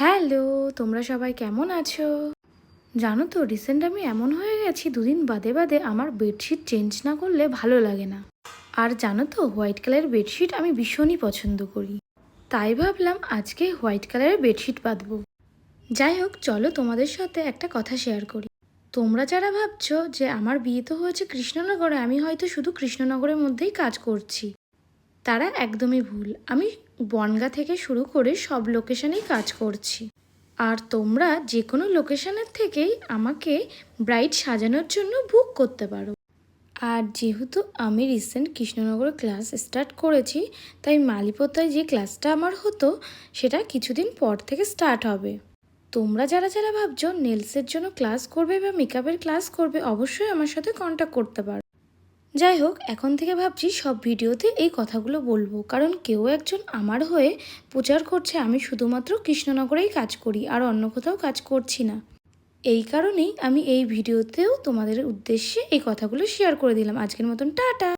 Hello, তোমরা সবাই কেমন আছো? জানো তো রিসেন্ট আমি এমন হয়ে গেছি, দুদিন বাদে বাদে আমার বেডশিট চেঞ্জ না করলে ভালো লাগে না। আর জানো তো হোয়াইট কালারের বেডশিট আমি ভীষণই পছন্দ করি। তাই ভাবলাম আজকে হোয়াইট কালারের বেডশিট পাতবো। যাই হোক, চলো তোমাদের সাথে একটা কথা শেয়ার করি। তোমরা যারা ভাবছো যে আমার বিয়ে তো হয়েছে কৃষ্ণনগরে, আমি হয়তো শুধু কৃষ্ণনগরের মধ্যেই কাজ করছি, তারা একদমই ভুল। আমি বনগাঁ থেকে শুরু করে সব লোকেশনেই কাজ করছি। আর তোমরা যে কোনো লোকেশনের থেকেই আমাকে ব্রাইড সাজানোর জন্য বুক করতে পারো। আর যেহেতু আমি রিসেন্ট কৃষ্ণনগরে ক্লাস স্টার্ট করেছি, তাই মালিপোতায় যে ক্লাসটা আমার হতো সেটা কিছুদিন পর থেকে স্টার্ট হবে। তোমরা যারা যারা ভাবছো নেলসের জন্য ক্লাস করবে বা মেকআপের ক্লাস করবে, অবশ্যই আমার সাথে কন্ট্যাক্ট করতে পারো। যাই হোক, এখন থেকে ভাবছি সব ভিডিওতে এই কথাগুলো বলবো, কারণ কেউ একজন আমার হয়ে প্রচার করছে আমি শুধুমাত্র কৃষ্ণনগরেই কাজ করি আর অন্য কোথাও কাজ করছি না। এই কারণেই আমি এই ভিডিওতেও তোমাদের উদ্দেশ্যে এই কথাগুলো শেয়ার করে দিলাম। আজকের মতন টাটা।